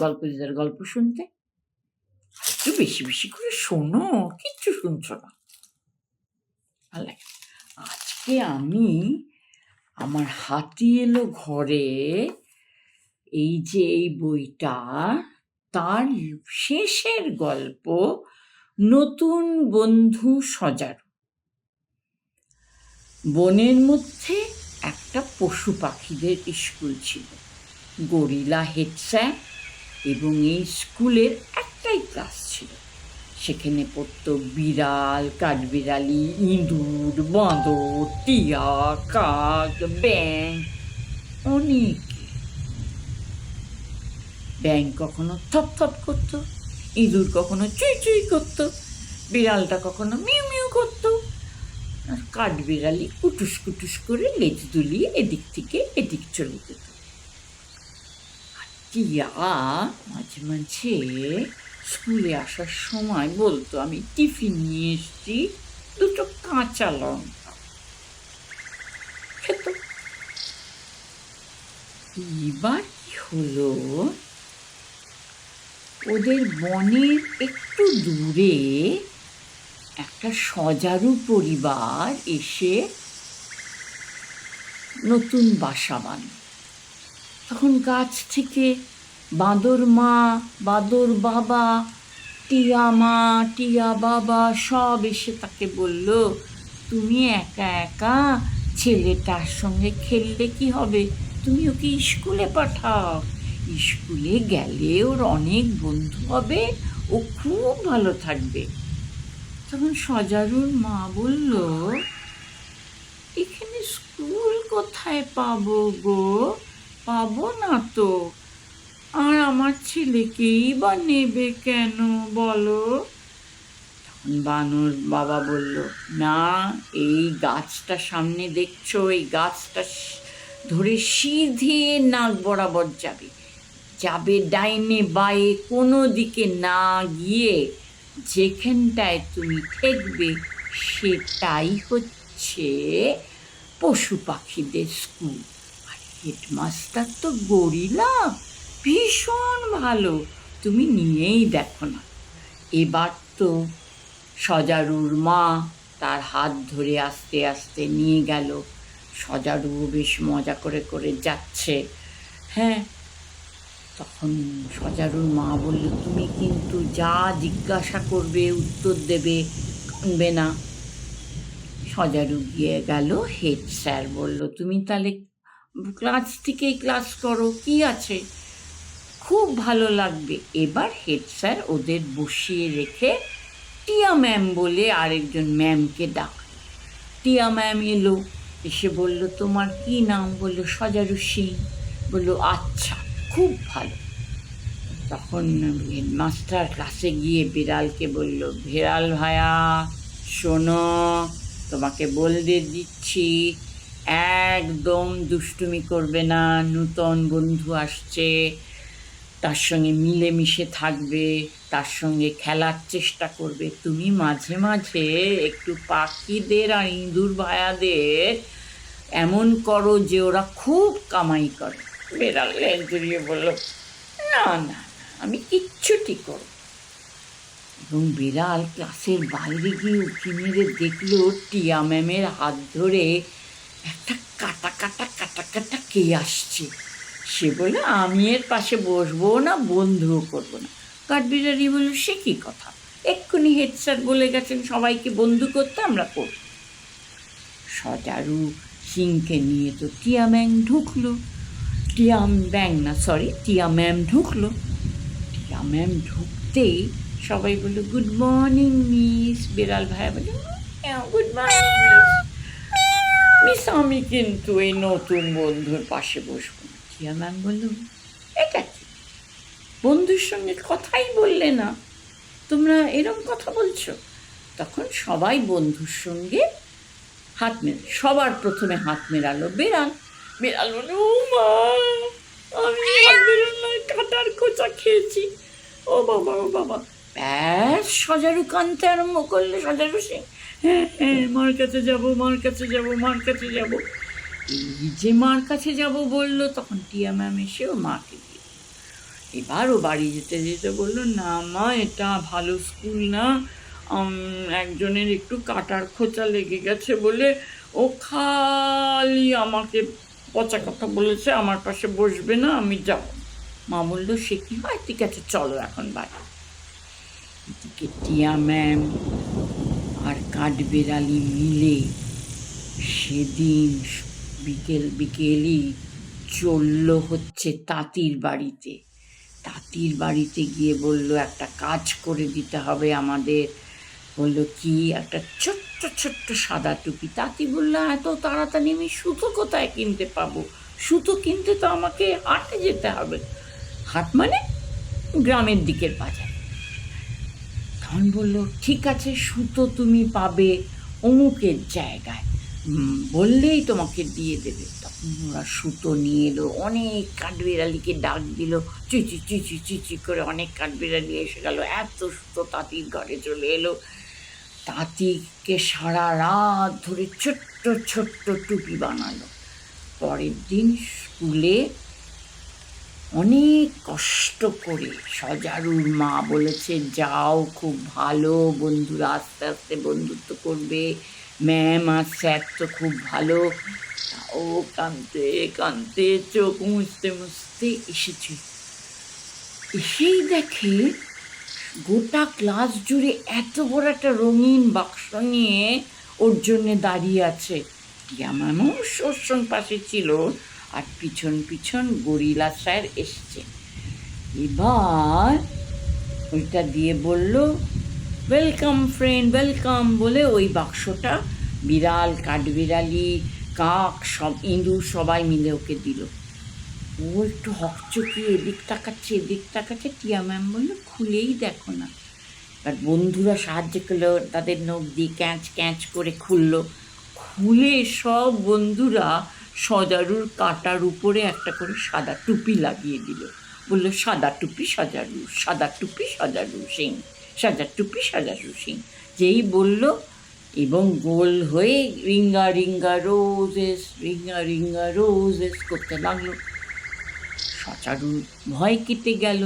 গল্পদিদার গল্প শুনতে। একটু বেশি বেশি করে শোনো, কিচ্ছু শুনছো না। ভালো লাগে। আজকে আমি আমার হাতি এলো ঘরে, এই যে এই বইটা, তার শেষের গল্প নতুন বন্ধু সজারু। বনের মধ্যে একটা পশু পাখিদের স্কুল ছিল। গরিলা হেড স্যার এবং এই স্কুলের একটাই ক্লাস ছিল। সেখানে পড়তো বিড়াল, কাঠবিড়ালি, ইঁদুর, বাঁদর, টিয়া, কাক, ব্যাঙ, অনেকে। ব্যাঙ কখনো থপ থপ করতো, ইঁদুর কখনো চুই চুই করতো, বিড়ালটা কখনো মিউ মিউ করতো, আর কাঠবিড়ালি কুটুস কুটুস করে লেজ দুলিয়ে এদিক থেকে এদিক চলে যেত। টিয়া মাঝে মাঝে স্কুলে আসার সময় বলতো, আমি টিফিন নিয়ে এসছি, দুটো কাঁচা লঙ্কা। খেত। এবার কি হলো, ওদের বনের একটু দূরে একটা সজারু পরিবার এসে নতুন বাসা বাঁধে। তখন গাছ থেকে বাঁদর মা, বাঁদর বাবা, টিয়া মা, টিয়া বাবা সব এসে তাকে বলল, তুমি একা একা ছেলেটার সঙ্গে খেললে কি হবে, তুমি ওকে স্কুলে পাঠাও, স্কুলে গেলে ওর অনেক বন্ধু হবে, ও খুব ভালো থাকবে। তখন সজারুর মা বলল, এখানে স্কুল কোথায় পাবো গো, পাবো না তো, আর আমার ছেলেকেই বা নেবে কেন বলো? তখন বানর বাবা বলল, না, এই গাছটা সামনে দেখছো, এই গাছটা ধরে সিধে নাক বরাবর যাবে, যাবে ডাইনে বায়ে, কোনো দিকে না গিয়ে যেখানটায় তুমি ঠেকবে সেটাই হচ্ছে পশু পাখিদের স্কুল। আর হেডমাস্টার তো গরিলা, ভীষণ ভালো, তুমি নিয়েই দেখো না। এবার তো সজারুর মা তার হাত ধরে আস্তে আস্তে নিয়ে গেল। সজারুও বেশ মজা করে করে যাচ্ছে। হ্যাঁ, তখন সজারুর মা বলল, তুমি কিন্তু যা জিজ্ঞাসা করবে উত্তর দেবে, কানবে না। সজারু গিয়ে গেল, হেড স্যার বলল, তুমি তাহলে ক্লাস থেকেই ক্লাস করো, কি আছে, খুব ভালো লাগবে। এবার হেড স্যার ওদের বসিয়ে রেখে টিয়া ম্যাম বলে আরেকজন ম্যামকে ডাকল। টিয়া ম্যাম এলো, এসে বলল, তোমার কি নাম? বলল, সজারু সিং। বলল, আচ্ছা, খুব ভালো। তখন হেডমাস্টার ক্লাসে গিয়ে বিড়ালকে বলল, বিড়াল ভায়া শোনো, তোমাকে বলতে দিচ্ছি, একদম দুষ্টুমি করবে না, নূতন বন্ধু আসছে, তার সঙ্গে মিলেমিশে থাকবে, তার সঙ্গে খেলার চেষ্টা করবে। তুমি মাঝে মাঝে একটু পাখিদের আর ইঁদুর ভায়াদের এমন করো যে ওরা খুব কামাই করে। বেড়াল লেজ জড়িয়ে বলল, না না, আমি কিচ্ছুটি করব। এবং বিড়াল ক্লাসের বাইরে গিয়ে উঁকি মেরে দেখলো টিয়া ম্যামের হাত ধরে একটা কাটা কাটা কাটা কাটা কে আসছে। সে বলে, আমি এর পাশে বসবো না, বন্ধুও করবো না। কাঠবিড়ালি বলল, সে কী কথা, এক্ষুনি হেড স্যার বলে গেছেন সবাইকে বন্ধু করতে, আমরা করব। সজারু সিংকে নিয়ে তো টিয়া ম্যাম ঢুকলো, টিয়া ম্যাম ঢুকলো। টিয়া ম্যাম ঢুকতেই সবাই বললো, গুড মর্নিং মিস। বিড়াল ভাইয়া বলল, গুড মর্নিং মিস। মিস, আমি কিন্তু এই নতুন বন্ধুর পাশে বসবো না। টিয়া ম্যাম বলল, এটা কি, বন্ধুর সঙ্গে কথাই বললে না, তোমরা এরকম কথা বলছো? তখন সবাই বন্ধুর সঙ্গে হাত সবার প্রথমে হাত মেলালো বিড়াল। বিড়াল বলল, ও মা, আমি কাটার খোঁচা খেয়েছি, ও বাবা ও বাবা। ব্যাস, সজারু কাঁদতে আরম্ভ করলে। সজারু সিং, হ্যাঁ হ্যাঁ, মার কাছে যাবো, মার কাছে যাবো, মার কাছে যাবো। এই যে মার কাছে যাবো বললো, তখন টিয়া ম্যাম এসেও মাকে দিয়ে, এবার ও বাড়ি যেতে যেতে বললো, না মা, এটা ভালো স্কুল না, একজনের একটু কাটার খোঁচা লেগে গেছে বলে ও খালি আমাকে পচা কথা বলেছে, আমার পাশে বসবে না, আমি যাব। মা বললো, সে কি হয়, ঠিক আছে চলো এখন বাড়ি। এদিকে টিয়া ম্যাম আর কাঠবেড়ালি মিলে সেদিন বিকেলই চললো হচ্ছে তাঁতির বাড়িতে। তাঁতির বাড়িতে গিয়ে বলল, একটা কাজ করে দিতে হবে আমাদের। বললো, কি? একটা ছোট্ট ছোট্ট সাদা টুপি। তাঁতি বললো, এত তাড়াতাড়ি আমি সুতো কোথায় কিনতে পাবো? সুতো কিনতে তো আমাকে হাটে যেতে হবে। হাট মানে গ্রামের দিকের বাজার। তখন বললো, ঠিক আছে, সুতো তুমি পাবে অমুকের জায়গায়, বললেই তোমাকে দিয়ে দেবে। তখন ওরা সুতো নিয়ে এলো, অনেক কাঠবিড়ালিকে ডাক দিল, চিচি চিচি চিচি করে অনেক কাঠবিড়ালি এসে গেল, এত সুতো তাঁতির ঘরে চলে এলো। তাঁতিকে সারা রাত ধরে ছোট্ট ছোট্ট টুপি বানালো। পরের দিন স্কুলে অনেক কষ্ট করে সজারুর মা বলেছে, যাও, খুব ভালো, বন্ধুরা আস্তে আস্তে বন্ধুত্ব করবে, ম্যাম আর স্যার তো খুব ভালো। ও কাঁদতে কাঁদতে চোখ মুছতে মুছতে এসেছে। এসেই দেখে গোটা ক্লাস জুড়ে এত বড় একটা রঙিন বাক্স নিয়ে ওর জন্যে দাঁড়িয়ে আছে। টিয়া ম্যামও ওর সঙ্গে পাশে ছিল, আর পিছন পিছন গরিলা স্যার এসছে। এবার ওইটা দিয়ে বলল, ওয়েলকাম ফ্রেন্ড, ওয়েলকাম বলে ওই বাক্সটা বিড়াল, কাঠবিড়ালি, কাক, সব ইঁদুর সবাই মিলে ওকে দিল। ও একটু হকচকিয়ে এদিক তাকাচ্ছে এদিক তাকাচ্ছে। টিয়া ম্যাম বললো, খুলেই দেখো না। আর বন্ধুরা সাহায্য করলো, তাদের নখ দিয়ে ক্যাঁচ ক্যাঁচ করে খুললো। খুলে সব বন্ধুরা সজারুর কাটার উপরে একটা করে সাদা টুপি লাগিয়ে দিল। বললো, সাদা টুপি সজারু, সাদা টুপি সজারু সিং, সাদা টুপি সজারু সিং। যেই বলল, এবং গোল হয়ে ring a ring a roses, ring a ring a roses করতে লাগলো। সজারুর ভয় কেটে গেল,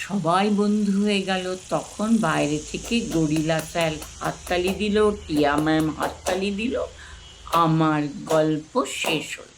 সবাই বন্ধু হয়ে গেল। তখন বাইরে থেকে গরিলা স্যার হাততালি দিল, টিয়া ম্যাম হাততালি দিল। আমার গল্প শেষ হলো।